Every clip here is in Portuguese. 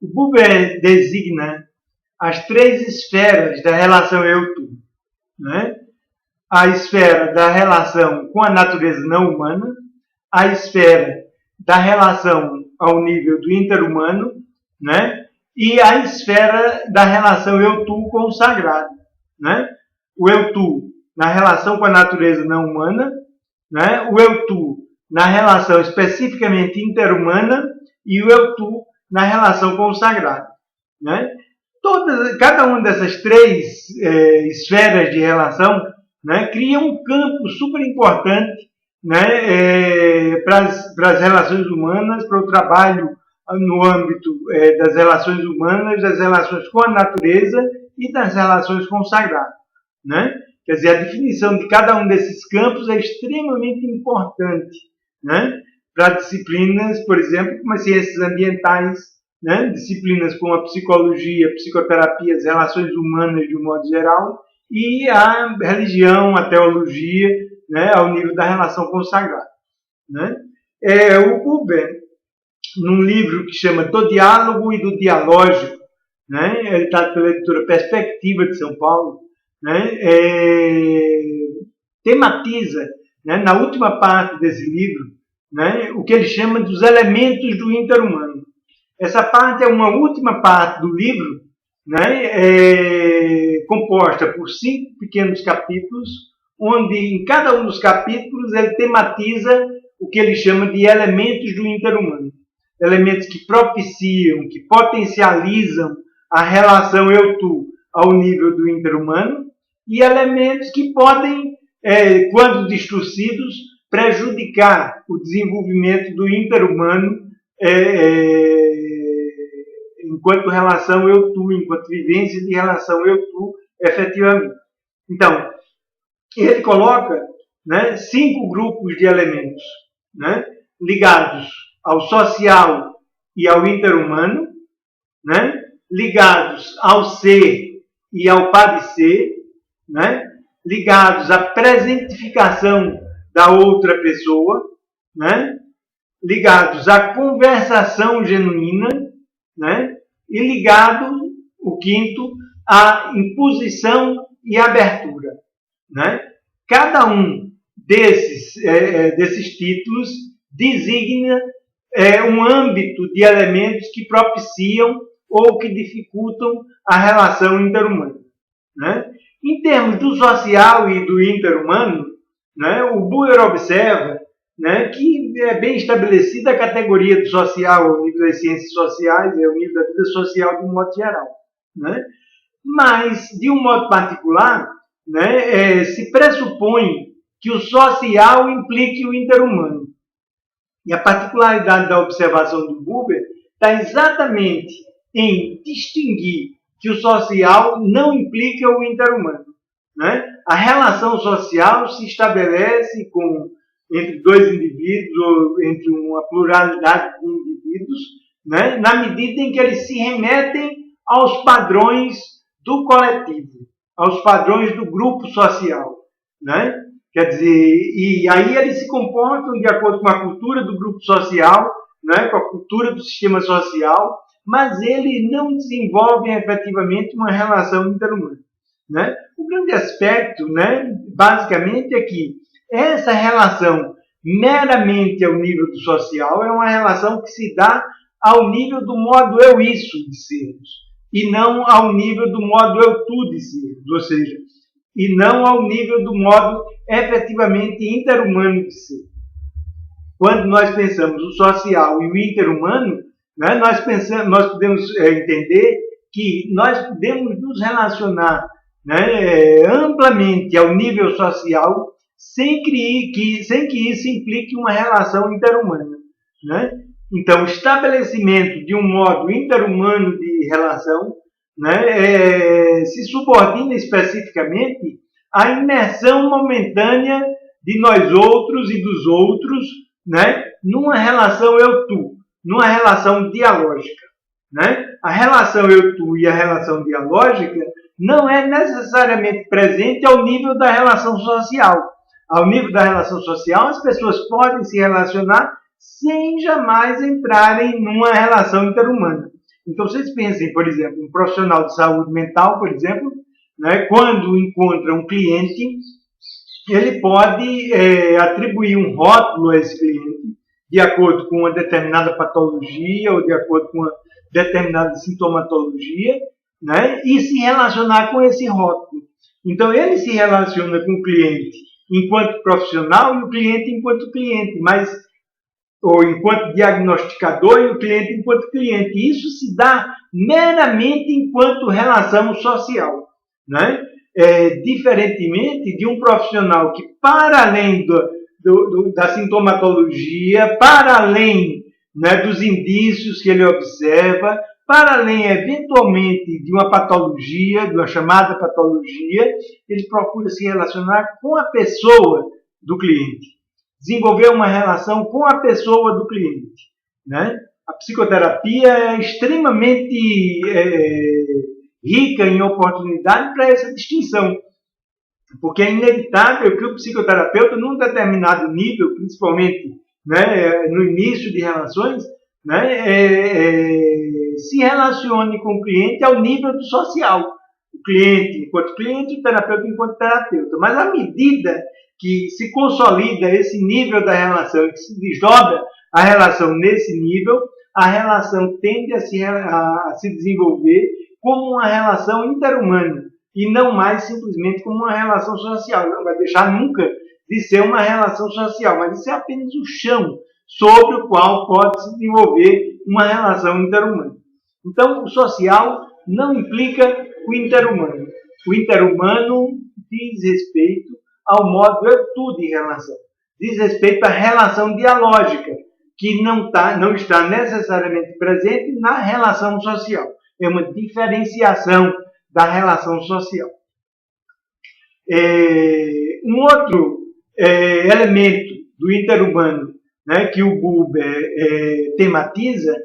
O Buber designa as três esferas da relação eu-tu, né? A esfera da relação com a natureza não humana, a esfera da relação ao nível do interhumano, né? E a esfera da relação eu-tu com o sagrado, né? O eu-tu na relação com a natureza não humana, né? O eu-tu na relação especificamente interhumana e o eu-tu na relação com o sagrado, né? Cada uma dessas três esferas de relação, né, cria um campo super importante, né, para as relações humanas, para o trabalho no âmbito das relações humanas, das relações com a natureza e das relações com o sagrado, né? Quer dizer, a definição de cada um desses campos é extremamente importante, né, para disciplinas, por exemplo, como as ciências ambientais, né, disciplinas como a psicologia, a psicoterapia, as relações humanas de um modo geral, e a religião, a teologia, né, ao nível da relação com o sagrado, né? O Buber, num livro que chama Do Diálogo e do Dialógico, né, editado pela editora Perspectiva de São Paulo, né, tematiza, né, na última parte desse livro, né, o que ele chama dos elementos do interhumano. Essa parte é uma última parte do livro, né, composta por 5 pequenos capítulos, onde em cada um dos capítulos ele tematiza o que ele chama de elementos do interhumano. Elementos que propiciam, que potencializam a relação eu-tu ao nível do interhumano e elementos que podem, quando distorcidos, prejudicar o desenvolvimento do interhumano enquanto relação eu-tu, enquanto vivência de relação eu-tu, efetivamente. Então, ele coloca, né, 5 grupos de elementos, né, ligados ao social e ao interhumano, né, ligados ao ser e ao padecer, né, ligados à presentificação da outra pessoa, né, ligados à conversação genuína, né, e ligado, o quinto, à imposição e abertura, né? Cada um desses títulos designa um âmbito de elementos que propiciam ou que dificultam a relação interhumana, né? Em termos do social e do interhumano, né, o Buber observa, né, que é bem estabelecida a categoria do social ao nível das ciências sociais, ao nível da vida social de um modo geral, né? Mas, de um modo particular, né, se pressupõe que o social implique o interhumano. E a particularidade da observação do Buber está exatamente em distinguir que o social não implica o interhumano, né? A relação social se estabelece entre dois indivíduos ou entre uma pluralidade de indivíduos, né, na medida em que eles se remetem aos padrões do coletivo, aos padrões do grupo social, né? Quer dizer, e aí eles se comportam de acordo com a cultura do grupo social, né, com a cultura do sistema social, mas eles não desenvolvem efetivamente uma relação interhumana, né? O grande aspecto, né, basicamente, é que essa relação meramente ao nível do social é uma relação que se dá ao nível do modo eu-isso de sermos, e não ao nível do modo eu-tu de sermos, ou seja, e não ao nível do modo efetivamente interhumano de ser. Quando nós pensamos o social e o interhumano, né, nós podemos entender que nós podemos nos relacionar, né, amplamente ao nível social sem que isso implique uma relação interhumana, né? Então, o estabelecimento de um modo interhumano de relação, né, se subordina especificamente à imersão momentânea de nós outros e dos outros, né, numa relação eu-tu, numa relação dialógica, né? A relação eu-tu e a relação dialógica não é necessariamente presente ao nível da relação social. Ao nível da relação social, as pessoas podem se relacionar sem jamais entrarem numa relação interhumana. Então, vocês pensem, por exemplo, um profissional de saúde mental, por exemplo, né, quando encontra um cliente, ele pode atribuir um rótulo a esse cliente de acordo com uma determinada patologia ou de acordo com uma determinada sintomatologia, né, e se relacionar com esse rótulo. Então, ele se relaciona com o cliente enquanto profissional e o cliente enquanto cliente, ou enquanto diagnosticador e o cliente enquanto cliente. Isso se dá meramente enquanto relação social, né? Diferentemente de um profissional que, para além da sintomatologia, para além, né, dos indícios que ele observa, para além, eventualmente, de uma patologia, de uma chamada patologia, ele procura se relacionar com a pessoa do cliente, desenvolver uma relação com a pessoa do cliente, né? A psicoterapia é extremamente rica em oportunidade para essa distinção, porque é inevitável que o psicoterapeuta, num determinado nível, principalmente, né, no início de relações, né, se relacione com o cliente ao nível do social. O cliente enquanto cliente, o terapeuta enquanto terapeuta. Mas à medida que se consolida esse nível da relação, que se desdobra a relação nesse nível, a relação tende a se desenvolver como uma relação interhumana e não mais simplesmente como uma relação social. Não vai deixar nunca de ser uma relação social, mas isso é apenas o chão sobre o qual pode se desenvolver uma relação interhumana. Então, o social não implica o interhumano. O interhumano diz respeito ao modo eu-tu de relação. Diz respeito à relação dialógica, que não está necessariamente presente na relação social. É uma diferenciação da relação social. Um outro elemento do interhumano, né, que o Buber tematiza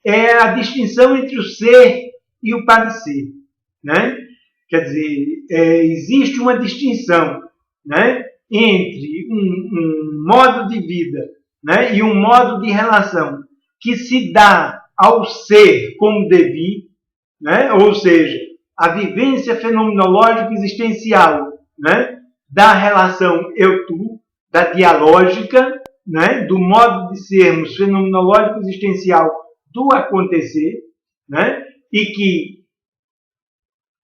é a distinção entre o ser e o parecer, né? Quer dizer, existe uma distinção, né, entre um modo de vida, né, e um modo de relação que se dá ao ser como devir, né, ou seja, a vivência fenomenológica existencial, né, da relação eu-tu, da dialógica, né, do modo de sermos fenomenológico existencial do acontecer, né, e que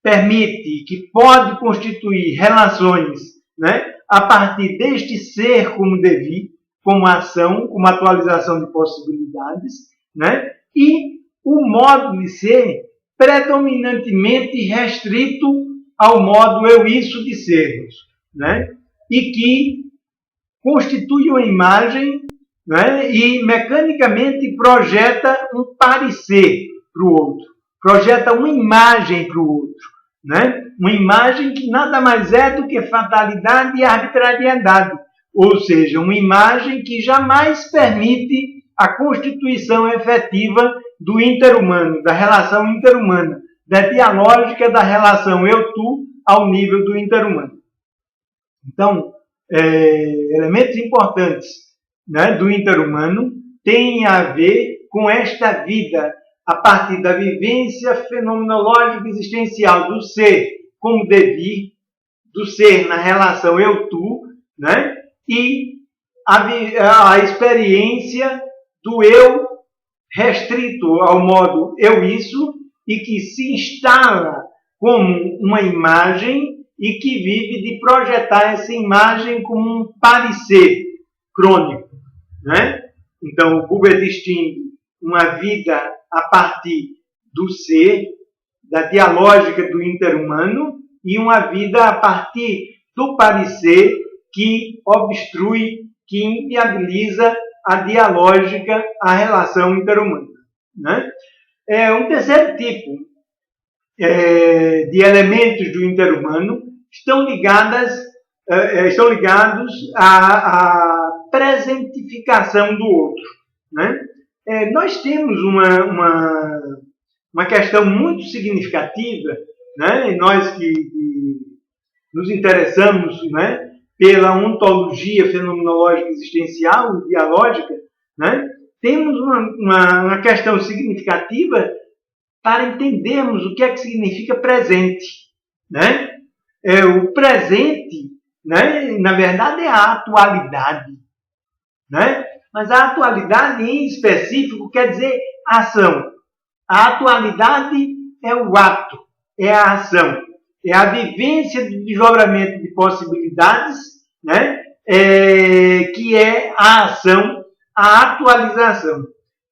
permite, que pode constituir relações, né, a partir deste ser como devir, como ação, como atualização de possibilidades, né, e o modo de ser predominantemente restrito ao modo eu-isso de sermos, né, e que constitui uma imagem, né, e mecanicamente projeta um parecer para o outro, projeta uma imagem para o outro, né? Uma imagem que nada mais é do que fatalidade e arbitrariedade, ou seja, uma imagem que jamais permite a constituição efetiva do interhumano, da relação interhumana, da dialógica da relação eu-tu ao nível do interhumano. Então, elementos importantes, né, do interhumano têm a ver com esta vida a partir da vivência fenomenológica existencial do ser como devir, do ser na relação eu-tu, né, e a experiência do eu restrito ao modo eu-isso e que se instala como uma imagem e que vive de projetar essa imagem como um parecer crônico, né? Então, o Buber distingue uma vida a partir do ser, da dialógica do interhumano, e uma vida a partir do parecer que obstrui, que inviabiliza a dialógica, a relação interhumana, né? Um terceiro tipo de elementos do interhumano estão ligados à presentificação do outro, né? Nós temos uma questão muito significativa, né? Nós que nos interessamos, né, pela ontologia fenomenológica existencial e dialógica, né? Temos uma questão significativa para entendermos o que é que significa presente, né? O presente, né, na verdade, é a atualidade, né? Mas a atualidade em específico quer dizer ação. A atualidade é o ato, é a ação, é a vivência do desdobramento de possibilidades, né? Que é a ação, a atualização.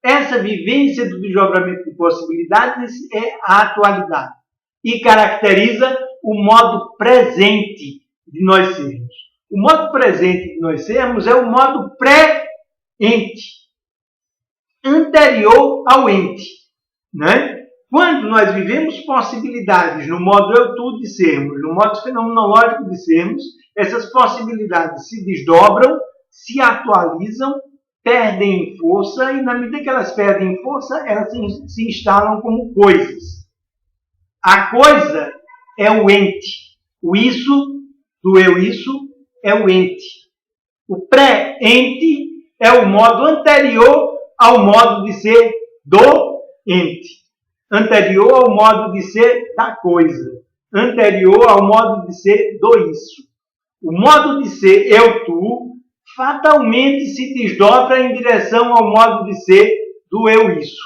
Essa vivência do desdobramento de possibilidades é a atualidade e caracteriza o modo presente de nós sermos. O modo presente de nós sermos é o modo pré-ente, anterior ao ente, né? Quando nós vivemos possibilidades no modo eu, tu de sermos, no modo fenomenológico de sermos, essas possibilidades se desdobram, se atualizam, perdem força e, na medida que elas perdem força, elas se instalam como coisas. A coisa é o ente. O isso, do eu isso, é o ente. O pré-ente é o modo anterior ao modo de ser do ente. Anterior ao modo de ser da coisa. Anterior ao modo de ser do isso. O modo de ser eu, tu, fatalmente se desdobra em direção ao modo de ser do eu, isso.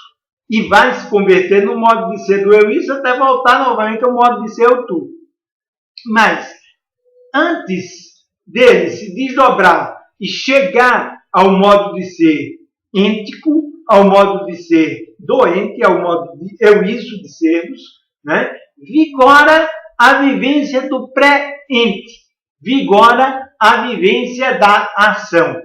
E vai se converter no modo de ser do eu, isso, até voltar novamente ao modo de ser eu, tu. Mas, antes dele se desdobrar e chegar ao modo de ser êntico, ao modo de ser doente, ao modo de eu, isso de sermos, né? Vigora a vivência do pré-ente, vigora a vivência da ação.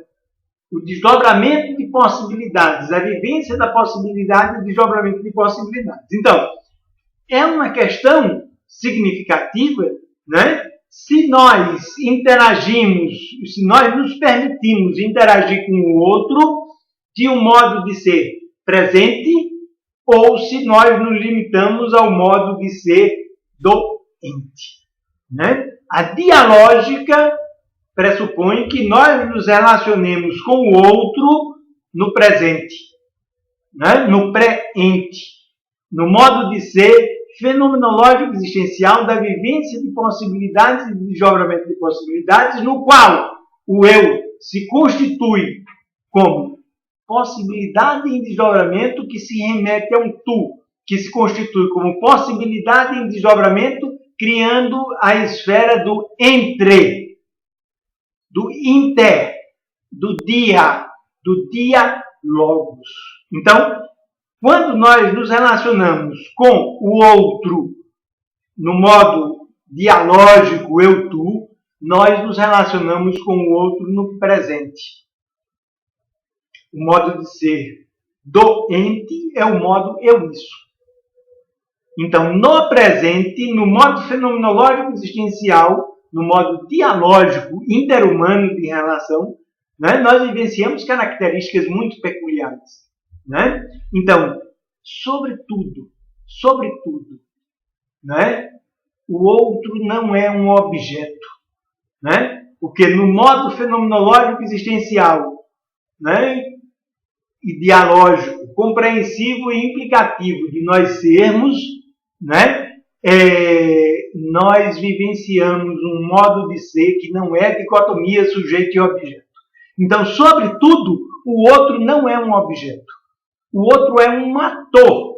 O desdobramento de possibilidades, a vivência da possibilidade e o desdobramento de possibilidades. Então, é uma questão significativa, né? Se nós interagimos, se nós nos permitimos interagir com o outro de um modo de ser presente, ou se nós nos limitamos ao modo de ser doente, né? A dialógica pressupõe que nós nos relacionemos com o outro no presente, né? No pré-ente, no modo de ser fenomenológico existencial da vivência de possibilidades e de desdobramento de possibilidades, no qual o eu se constitui como possibilidade em desdobramento que se remete a um tu, que se constitui como possibilidade em desdobramento, criando a esfera do entre, do inter, do diálogos. Então, quando nós nos relacionamos com o outro no modo dialógico eu-tu, nós nos relacionamos com o outro no presente. O modo de ser doente é o modo eu-isso. Então, no presente, no modo fenomenológico existencial, no modo dialógico interhumano de relação, né, nós vivenciamos características muito peculiares. Né? Então, sobretudo, né, o outro não é um objeto. Né? Porque no modo fenomenológico existencial, né, e dialógico, compreensivo e implicativo de nós sermos, né, nós vivenciamos um modo de ser que não é dicotomia sujeito e objeto. Então, sobretudo, o outro não é um objeto. O outro é um ator.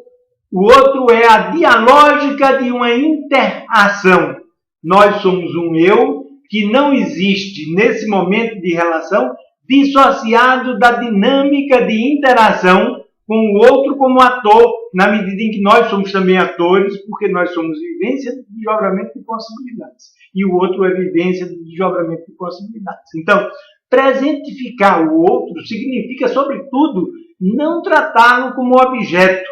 O outro é a dialógica de uma interação. Nós somos um eu que não existe nesse momento de relação dissociado da dinâmica de interação com o outro como ator, na medida em que nós somos também atores, porque nós somos vivência de desdobramento de possibilidades. E o outro é vivência de desdobramento de possibilidades. Então, presentificar o outro significa, sobretudo, não tratá-lo como objeto.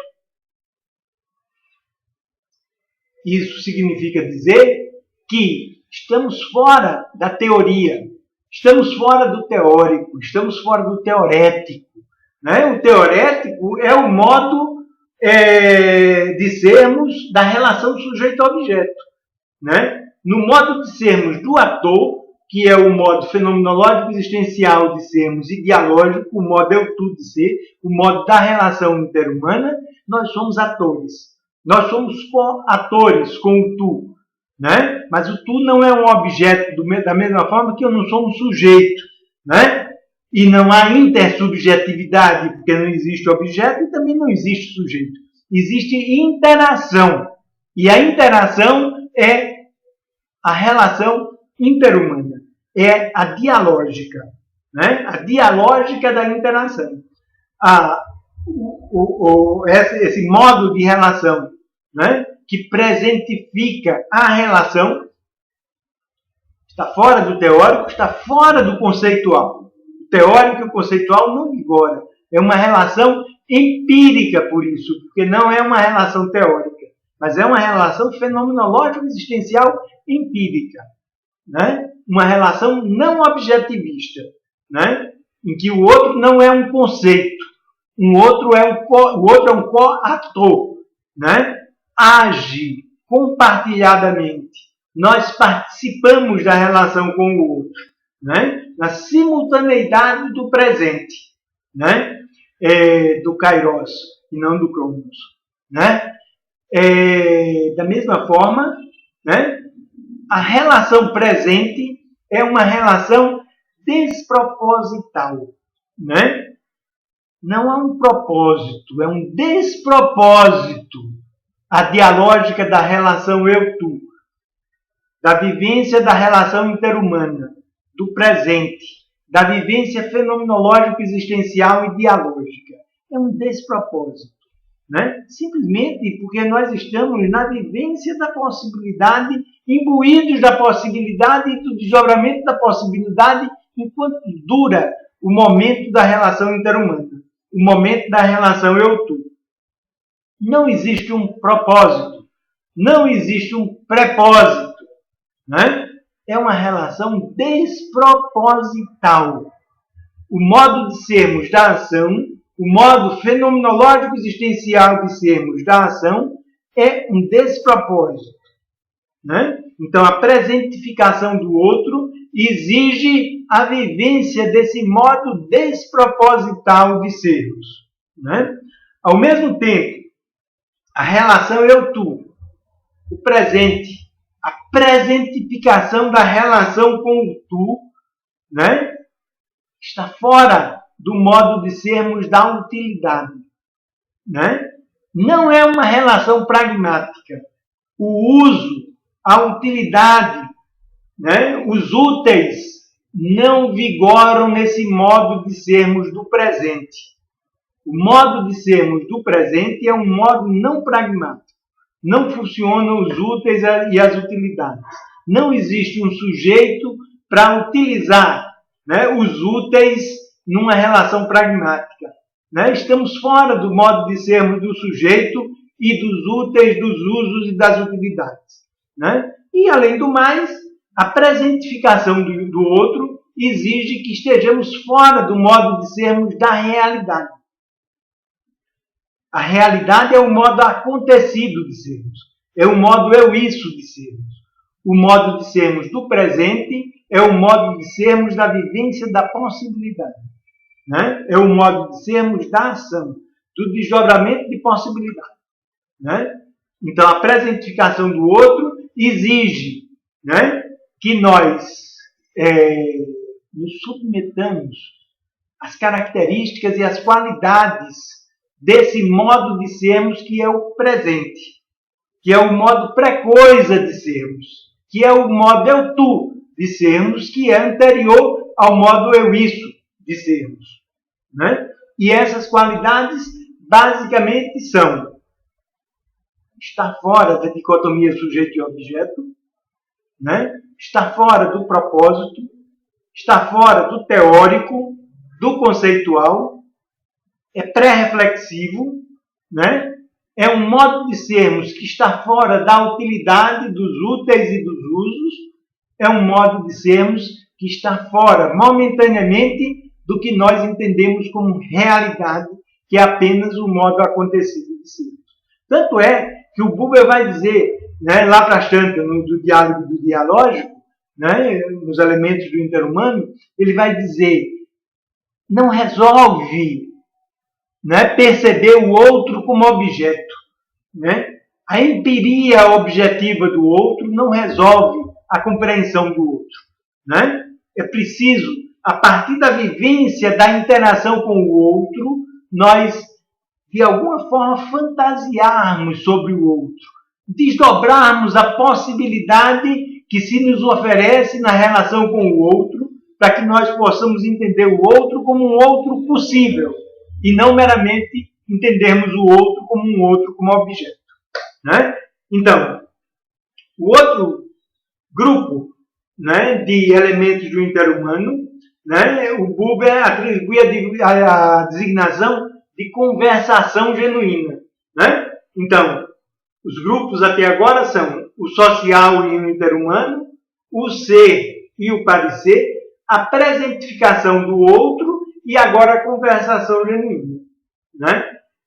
Isso significa dizer que estamos fora da teoria, estamos fora do teórico, estamos fora do teorético. Né? O teorético é o modo de sermos da relação sujeito-objeto. Né? No modo de sermos do ator, que é o modo fenomenológico existencial de sermos e dialógico, o modo eu-tu de ser, o modo da relação interhumana, nós somos atores. Nós somos coatores com o tu, né? Mas o tu não é um objeto da mesma forma que eu não sou um sujeito, né? E não há intersubjetividade, porque não existe objeto e também não existe sujeito. Existe interação. E a interação é a relação interhumana, é a dialógica, né? A dialógica da interação. Esse modo de relação, né? Que presentifica a relação está fora do teórico, está fora do conceitual. O teórico e o conceitual não vigoram. É uma relação empírica, por isso, porque não é uma relação teórica, mas é uma relação fenomenológica existencial empírica, né? Uma relação não objetivista, né? Em que o outro não é um conceito, o outro é um coator, né? Age compartilhadamente. Nós participamos da relação com o outro, né? Na simultaneidade do presente, né? Do kairos e não do cronos, né? Da mesma forma, né? A relação presente é uma relação desproposital, né? Não há um propósito, é um despropósito. A dialógica da relação eu-tu, da vivência da relação interhumana, do presente, da vivência fenomenológica, existencial e dialógica. É um despropósito, né? Simplesmente porque nós estamos na vivência da possibilidade, imbuídos da possibilidade e do desdobramento da possibilidade enquanto dura o momento da relação interhumana, o momento da relação eu-tu. Não existe um propósito, não existe um prepósito, né? É uma relação desproposital. O modo de sermos da ação, o modo fenomenológico existencial de sermos da ação é um despropósito, né? Então, a presentificação do outro exige a vivência desse modo desproposital de sermos, né? Ao mesmo tempo, a relação eu-tu, o presente, a presentificação da relação com o tu, né? Está fora do modo de sermos da utilidade, né? Não é uma relação pragmática. O uso, a utilidade, né? Os úteis não vigoram nesse modo de sermos do presente. O modo de sermos do presente é um modo não pragmático. Não funcionam os úteis e as utilidades. Não existe um sujeito para utilizar, né, os úteis numa relação pragmática, né? Estamos fora do modo de sermos do sujeito e dos úteis, dos usos e das utilidades, né? E, além do mais, a presentificação do outro exige que estejamos fora do modo de sermos da realidade. A realidade é o modo acontecido de sermos. É o modo eu-isso de sermos. O modo de sermos do presente é o modo de sermos da vivência da possibilidade, né? É o modo de sermos da ação, do desdobramento de possibilidade, né? Então, a presentificação do outro exige, né, que nós nos submetamos às características e às qualidades desse modo de sermos que é o presente, que é o modo pré-coisa de sermos, que é o modo eu-tu de sermos, que é anterior ao modo eu-isso de sermos, né? E essas qualidades basicamente são: está fora da dicotomia sujeito e objeto, né? Está fora do propósito, está fora do teórico, do conceitual, é pré-reflexivo, né? É um modo de sermos que está fora da utilidade, dos úteis e dos usos, é um modo de sermos que está fora, momentaneamente, do que nós entendemos como realidade, que é apenas o modo acontecido de sermos. Tanto é que o Buber vai dizer, né, lá para Shankar, do diálogo do dialógico, né, nos elementos do interhumano, ele vai dizer: não resolve, né, perceber o outro como objeto, né? A empiria objetiva do outro não resolve a compreensão do outro, né? É preciso, a partir da vivência, da interação com o outro, nós, de alguma forma, fantasiarmos sobre o outro, desdobrarmos a possibilidade que se nos oferece na relação com o outro, para que nós possamos entender o outro como um outro possível, e não meramente entendermos o outro como objeto. Né? Então, o outro grupo, né, de elementos do interhumano, né, o Buber atribui a designação de conversação genuína. Né? Então, os grupos até agora são o social e o interhumano, o ser e o parecer, a presentificação do outro e agora a conversação genuína. Né?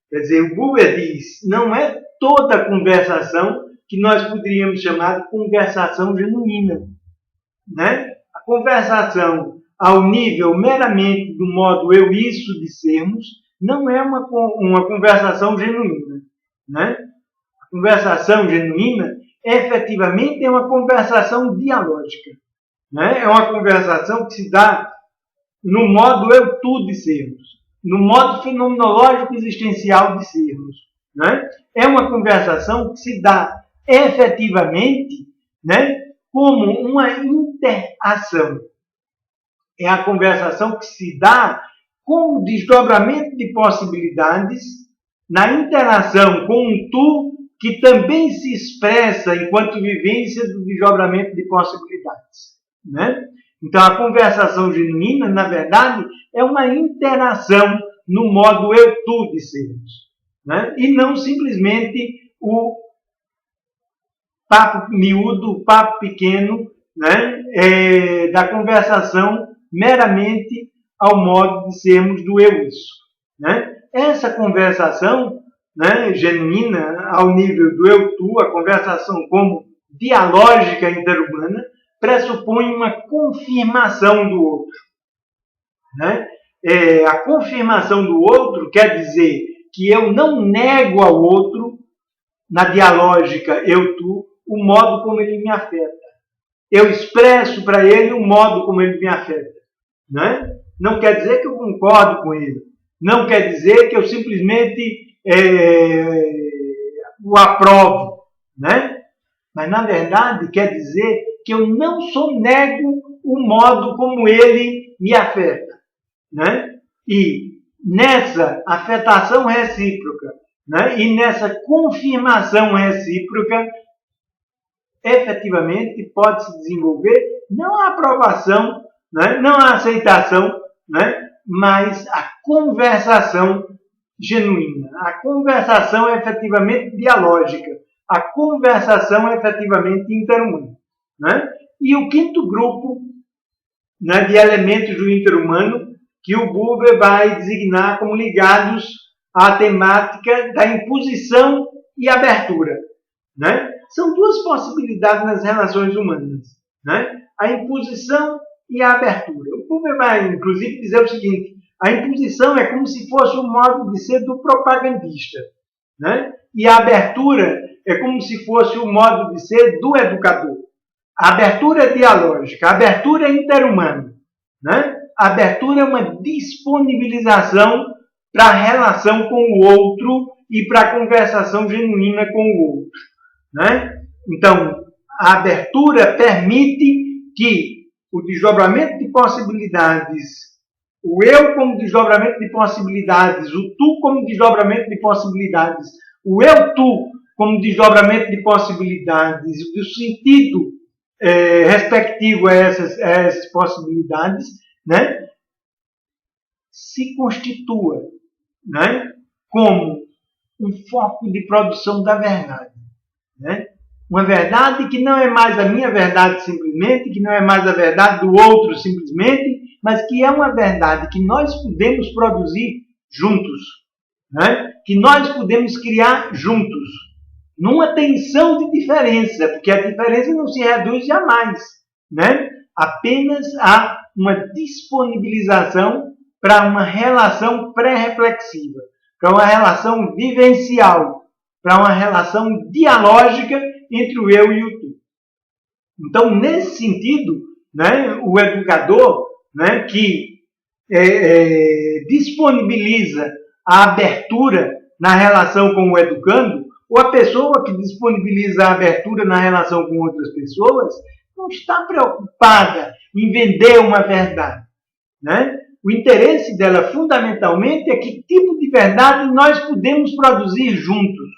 Quer dizer, o Buber diz, não é toda conversação que nós poderíamos chamar de conversação genuína. Né? A conversação ao nível meramente do modo eu isso de sermos não é uma conversação genuína. Né? A conversação genuína efetivamente é uma conversação dialógica. Né? É uma conversação que se dá no modo eu tu de sermos, no modo fenomenológico existencial de sermos. Né? É uma conversação que se dá efetivamente, né, como uma interação. É a conversação que se dá com desdobramento de possibilidades na interação com um tu que também se expressa enquanto vivência do desdobramento de possibilidades. Né? Então, a conversação genuína, na verdade, é uma interação no modo eu-tu de sermos. Né? E não simplesmente o papo miúdo, o papo pequeno, né? Da conversação meramente ao modo de sermos do eu-isso. Né? Essa conversação, né, genuína, ao nível do eu-tu, a conversação como dialógica interhumana, pressupõe uma confirmação do outro. Né? A confirmação do outro quer dizer que eu não nego ao outro, na dialógica eu-tu, o modo como ele me afeta. Eu expresso para ele o modo como ele me afeta. Né? Não quer dizer que eu concordo com ele. Não quer dizer que eu simplesmente o aprovo. Né? Mas, na verdade, quer dizer que eu não sonego o modo como ele me afeta. Né? E nessa afetação recíproca, né, e nessa confirmação recíproca, efetivamente pode-se desenvolver não a aprovação, né, não a aceitação, né, mas a conversação genuína. A conversação é efetivamente dialógica. A conversação é efetivamente interhumana. Né? E o quinto grupo, né, de elementos do interhumano que o Buber vai designar como ligados à temática da imposição e abertura. Né? São duas possibilidades nas relações humanas. Né? A imposição e a abertura. O Buber vai, inclusive, dizer o seguinte, a imposição é como se fosse um modo de ser do propagandista. Né? E a abertura é como se fosse o modo de ser do educador. A abertura é dialógica, a abertura é interhumana. Né? A abertura é uma disponibilização para a relação com o outro e para a conversação genuína com o outro. Né? Então, a abertura permite que o desdobramento de possibilidades, o eu como desdobramento de possibilidades, o tu como desdobramento de possibilidades, o eu-tu como desdobramento de possibilidades, o sentido respectivo a essas possibilidades, né, se constitua, né, como um foco de produção da verdade. Né? Uma verdade que não é mais a minha verdade simplesmente, que não é mais a verdade do outro simplesmente, mas que é uma verdade que nós podemos produzir juntos. Né? Que nós podemos criar juntos. Numa tensão de diferença, porque a diferença não se reduz jamais. Né? Apenas há uma disponibilização para uma relação pré-reflexiva, para uma relação vivencial, para uma relação dialógica entre o eu e o tu. Então, nesse sentido, né, o educador, né, que disponibiliza a abertura na relação com o educando, ou a pessoa que disponibiliza a abertura na relação com outras pessoas, não está preocupada em vender uma verdade, né? O interesse dela, fundamentalmente, é que tipo de verdade nós podemos produzir juntos,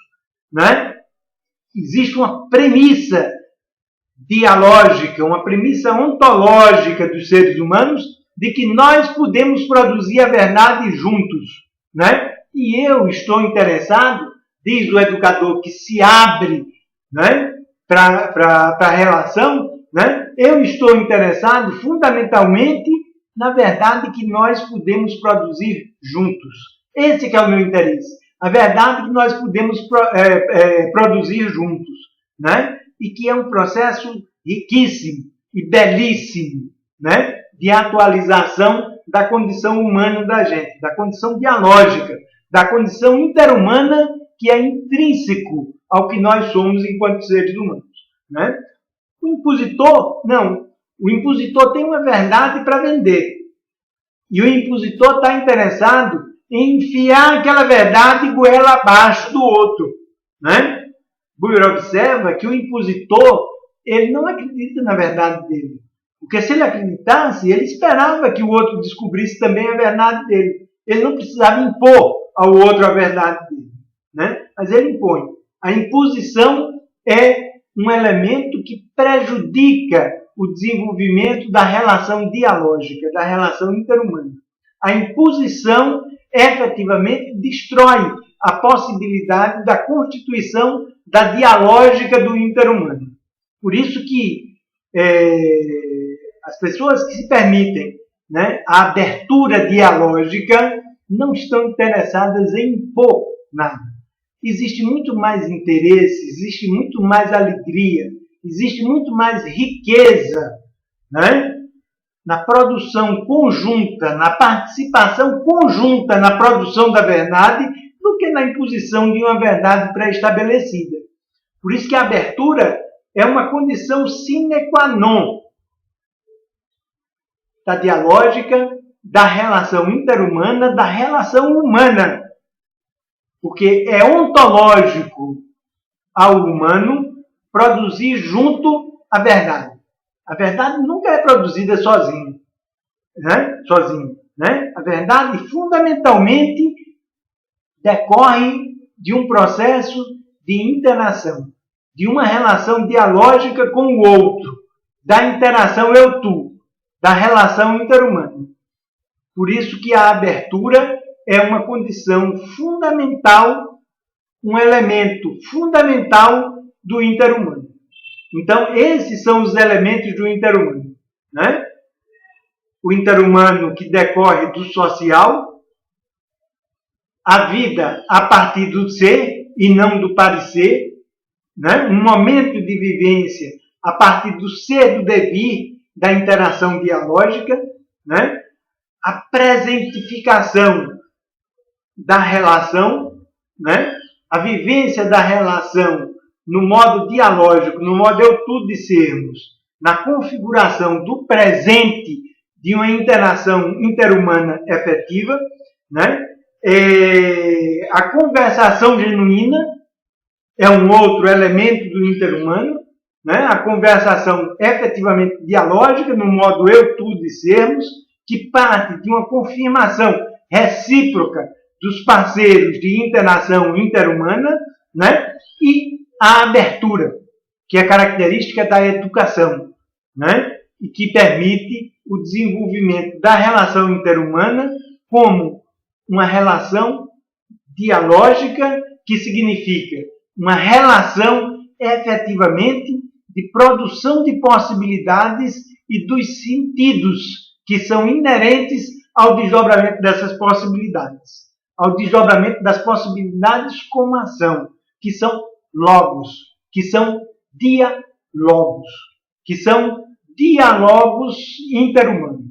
né? Existe uma premissa dialógica, uma premissa ontológica dos seres humanos de que nós podemos produzir a verdade juntos, né? E eu estou interessado, diz o educador que se abre, né, para a relação, né? Eu estou interessado fundamentalmente na verdade que nós podemos produzir juntos. Esse que é o meu interesse. A verdade que nós podemos produzir juntos, né? E que é um processo riquíssimo e belíssimo, né, de atualização da condição humana da gente, da condição dialógica, da condição interhumana que é intrínseco ao que nós somos enquanto seres humanos, né? O impositor, não. O impositor tem uma verdade para vender. E o impositor está interessado em enfiar aquela verdade goela abaixo do outro, né? Buber observa que o impositor, ele não acredita na verdade dele. Porque se ele acreditasse, ele esperava que o outro descobrisse também a verdade dele. Ele não precisava impor ao outro a verdade dele, né? Mas ele impõe. A imposição é um elemento que prejudica o desenvolvimento da relação dialógica, da relação interhumana. A imposição efetivamente destrói a possibilidade da constituição da dialógica do interhumano. Por isso que as pessoas que se permitem, né, a abertura dialógica não estão interessadas em impor nada. Existe muito mais interesse, existe muito mais alegria, existe muito mais riqueza, né, na produção conjunta, na participação conjunta na produção da verdade, do que na imposição de uma verdade pré-estabelecida. Por isso que a abertura é uma condição sine qua non da dialógica, da relação interhumana, da relação humana. Porque é ontológico ao humano produzir junto a verdade. A verdade nunca é produzida sozinho, né? A verdade fundamentalmente decorre de um processo de interação, de uma relação dialógica com o outro, da interação eu-tu, da relação interhumana. Por isso que a abertura é uma condição fundamental, um elemento fundamental do interhumano. Então, esses são os elementos do interhumano, né? O interhumano que decorre do social, a vida a partir do ser e não do parecer, né? Um momento de vivência a partir do ser, do devir, da interação dialógica, né? A presentificação da relação, né? A vivência da relação no modo dialógico, no modo eu-tu de sermos, na configuração do presente de uma interação interhumana efetiva, né? A conversação genuína é um outro elemento do interhumano, né? A conversação efetivamente dialógica, no modo eu-tu de sermos, que parte de uma confirmação recíproca dos parceiros de interação interhumana, né? E a abertura, que é característica da educação, né? E que permite o desenvolvimento da relação interhumana como uma relação dialógica, que significa uma relação efetivamente de produção de possibilidades e dos sentidos que são inerentes ao desdobramento dessas possibilidades, ao desdobramento das possibilidades como ação, que são logos, que são dialogos, que são diálogos interhumanos.